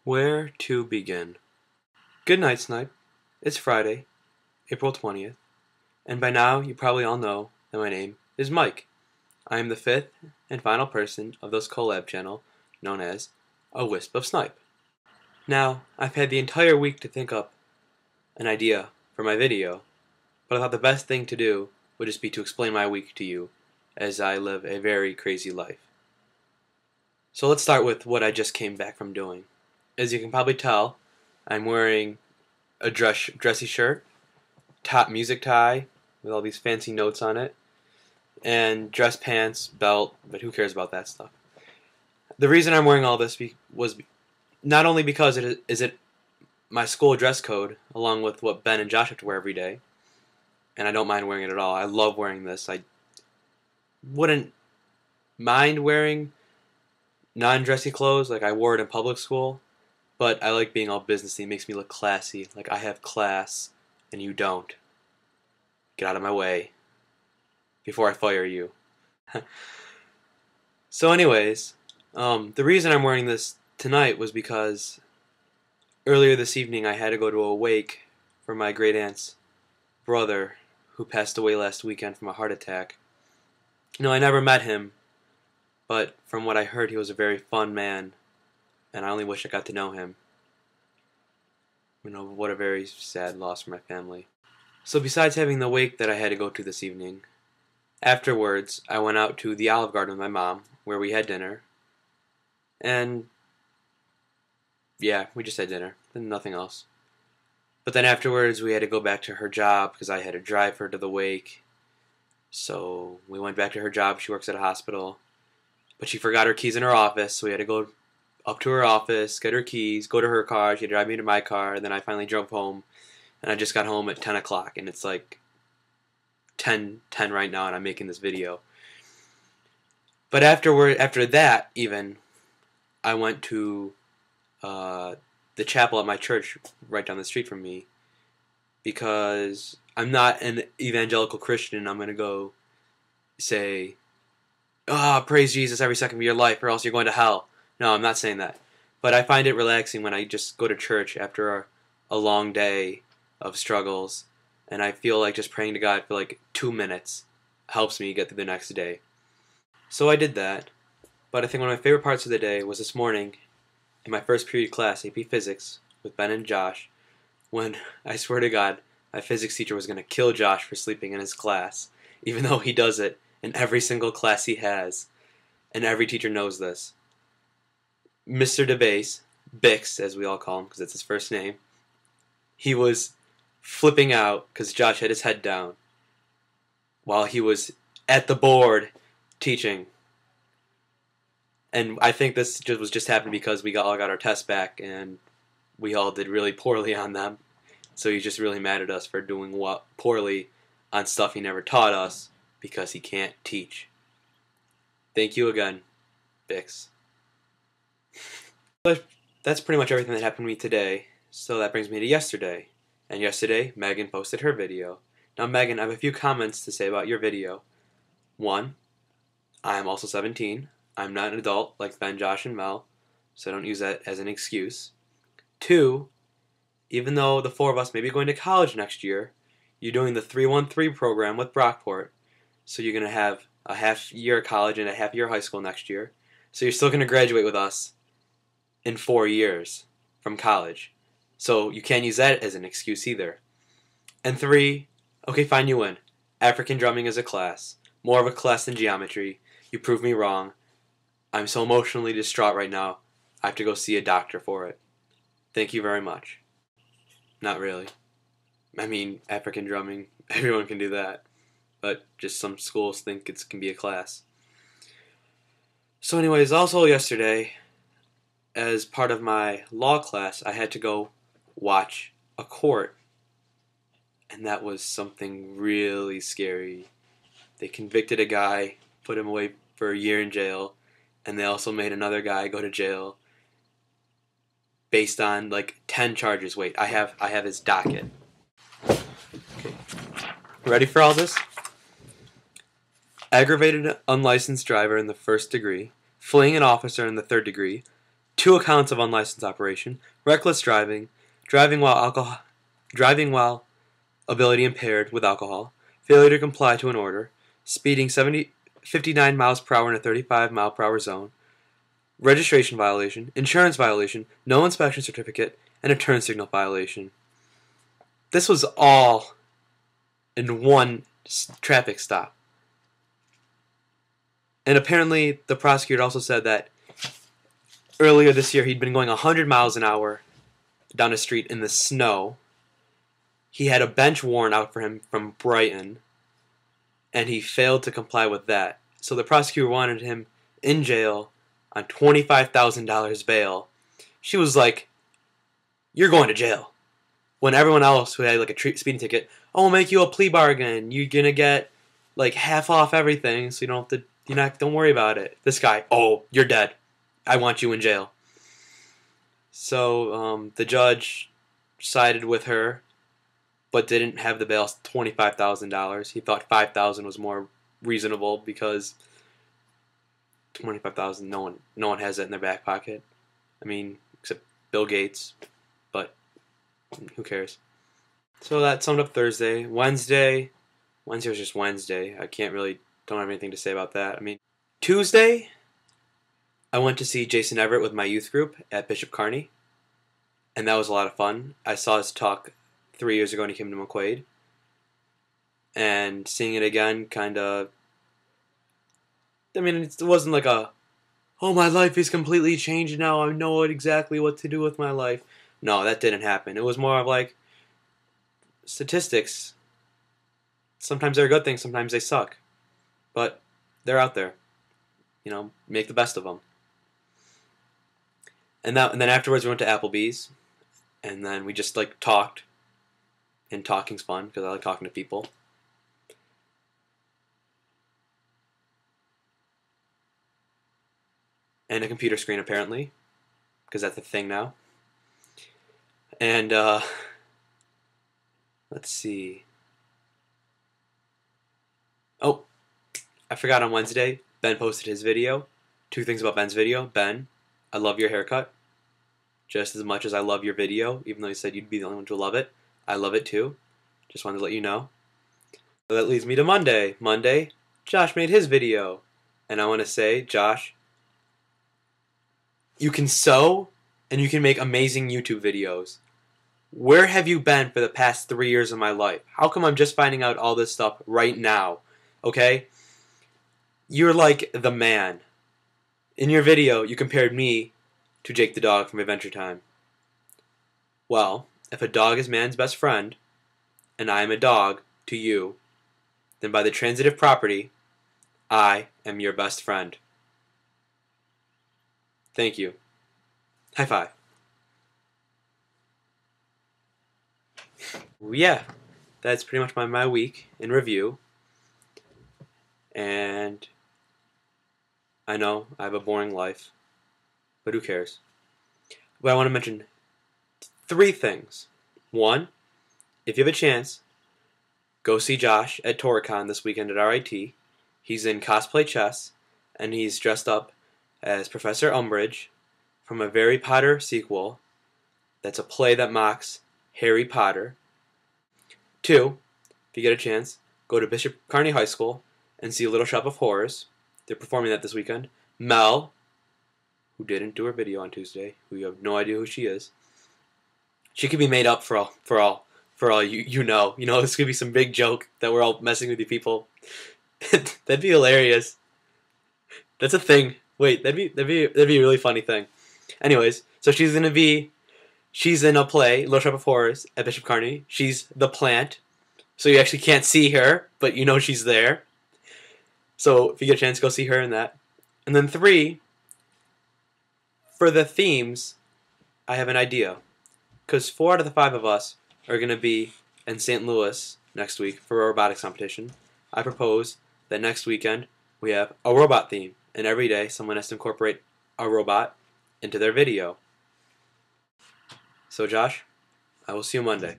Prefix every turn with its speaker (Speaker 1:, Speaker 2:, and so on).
Speaker 1: Where to begin? Good night, Snipe. It's Friday, April 20th, and by now you probably all know that my name is Mike. I am the fifth and final person of this collab channel known as A Wisp of Snipe. Now, I've had the entire week to think up an idea for my video, but I thought the best thing to do would just be to explain my week to you, as I live a very crazy life. So let's start with what I just came back from doing. As you can probably tell, I'm wearing a dressy shirt, top music tie with all these fancy notes on it, and dress pants, belt, but who cares about that stuff. The reason I'm wearing all this was not only because it is my school dress code, along with what Ben and Josh have to wear every day, and I don't mind wearing it at all. I love wearing this. I wouldn't mind wearing non-dressy clothes like I wore it in public school, but I like being all businessy. It makes me look classy, like I have class and you don't. Get out of my way before I fire you. So anyways, the reason I'm wearing this tonight was because earlier this evening I had to go to a wake for my great aunt's brother who passed away last weekend from a heart attack. You know, I never met him, but from what I heard, he was a very fun man, and I only wish I got to know him. You know, what a very sad loss for my family. So besides having the wake that I had to go to this evening, afterwards I went out to the Olive Garden with my mom, where we had dinner, and yeah, we just had dinner, and nothing else. But then afterwards we had to go back to her job because I had to drive her to the wake. So we went back to her job. She works at a hospital, but she forgot her keys in her office, so we had to go up to her office, get her keys, go to her car. She had to drive me to my car, and then I finally drove home, and I just got home at 10 o'clock, and it's like 10:10 right now, and I'm making this video. But after that, even, I went to the chapel at my church right down the street from me, because I'm not an evangelical Christian. I'm going to go say, praise Jesus every second of your life or else you're going to hell. No, I'm not saying that. But I find it relaxing when I just go to church after a long day of struggles, and I feel like just praying to God for like 2 minutes helps me get through the next day. So I did that, but I think one of my favorite parts of the day was this morning in my first period class, AP Physics, with Ben and Josh, when, I swear to God, my physics teacher was going to kill Josh for sleeping in his class, even though he does it in every single class he has, and every teacher knows this. Mr. DeBase, Bix as we all call him because it's his first name, he was flipping out because Josh had his head down while he was at the board teaching. And I think this was just happened because we all got our tests back and we all did really poorly on them. So he's just really mad at us for doing poorly on stuff he never taught us because he can't teach. Thank you again, Bix. But that's pretty much everything that happened to me today. So that brings me to yesterday. And yesterday, Megan posted her video. Now, Megan, I have a few comments to say about your video. 1, I am also 17. I'm not an adult like Ben, Josh, and Mel, so don't use that as an excuse. 2, even though the 4 of us may be going to college next year, you're doing the 313 program with Brockport, so you're going to have a half year of college and a half year of high school next year. So you're still going to graduate with us in 4 years from college. So you can't use that as an excuse either. And 3, okay, fine, you win. African drumming is a class. More of a class than geometry. You proved me wrong. I'm so emotionally distraught right now, I have to go see a doctor for it. Thank you very much. Not really. I mean, African drumming, everyone can do that. But just some schools think it can be a class. So anyways, also yesterday, as part of my law class, I had to go watch a court. And that was something really scary. They convicted a guy, put him away for a year in jail, and they also made another guy go to jail based on like 10 charges. Wait, I have his docket. Okay. Ready for all this? Aggravated unlicensed driver in the 1st degree, fleeing an officer in the 3rd degree, 2 accounts of unlicensed operation, reckless driving, driving while ability impaired with alcohol, failure to comply to an order, speeding 59 miles per hour in a 35 mile per hour zone, registration violation, insurance violation, no inspection certificate, and a turn signal violation. This was all in one traffic stop. And apparently the prosecutor also said that earlier this year he'd been going 100 miles an hour down a street in the snow. He had a bench warrant out for him from Brighton, and he failed to comply with that. So the prosecutor wanted him in jail on $25,000 bail. She was like, "You're going to jail." When everyone else who had like a speeding ticket, "Oh, we'll make you a plea bargain. You're gonna get like half off everything, so you don't have to. Don't worry about it." This guy, "Oh, you're dead. I want you in jail." So the judge sided with her, but didn't have the bail $25,000. He thought $5,000 was more reasonable because $25,000, no one has that in their back pocket. I mean, except Bill Gates, but who cares? So that summed up Thursday. Wednesday was just Wednesday. Don't have anything to say about that. I mean, Tuesday, I went to see Jason Everett with my youth group at Bishop Kearney, and that was a lot of fun. I saw his talk 3 years ago when he came to McQuaid, and seeing it again it wasn't like "Oh, my life is completely changed now, I know exactly what to do with my life." No, that didn't happen. It was more of like statistics. Sometimes they're a good thing, sometimes they suck, but they're out there. Make the best of them. And then afterwards we went to Applebee's, and then we just talked. And talking's fun because I like talking to people. And a computer screen apparently, because that's a thing now. And let's see. Oh, I forgot on Wednesday, Ben posted his video. 2 things about Ben's video. Ben, I love your haircut just as much as I love your video, even though you said you'd be the only one to love it. I love it too. Just wanted to let you know. So that leads me to Monday. Monday, Josh made his video. And I want to say, Josh, you can sew and you can make amazing YouTube videos. Where have you been for the past 3 years of my life? How come I'm just finding out all this stuff right now? Okay? You're like the man. In your video, you compared me to Jake the dog from Adventure Time. Well, if a dog is man's best friend, and I am a dog to you, then by the transitive property, I am your best friend. Thank you. High five. Yeah, that's pretty much my week in review. And I know I have a boring life, but who cares? But I want to mention 3 things. 1, if you have a chance, go see Josh at Toricon this weekend at RIT. He's in cosplay chess, and he's dressed up as Professor Umbridge from a Harry Potter sequel that's a play that mocks Harry Potter. 2, if you get a chance, go to Bishop Kearney High School and see Little Shop of Horrors. They're performing that this weekend. Mel, who didn't do her video on Tuesday, who you have no idea who she is, she could be made up for all you know. This could be some big joke that we're all messing with you people. That'd be hilarious. That's a thing. Wait, that'd be a really funny thing. Anyways, so she's in a play, Little Shop of Horrors at Bishop Kearney. She's the plant, so you actually can't see her, but you know she's there. So if you get a chance, go see her in that. And then 3, for the themes, I have an idea. Because 4 out of the 5 of us are going to be in St. Louis next week for a robotics competition. I propose that next weekend we have a robot theme. And every day someone has to incorporate a robot into their video. So Josh, I will see you Monday.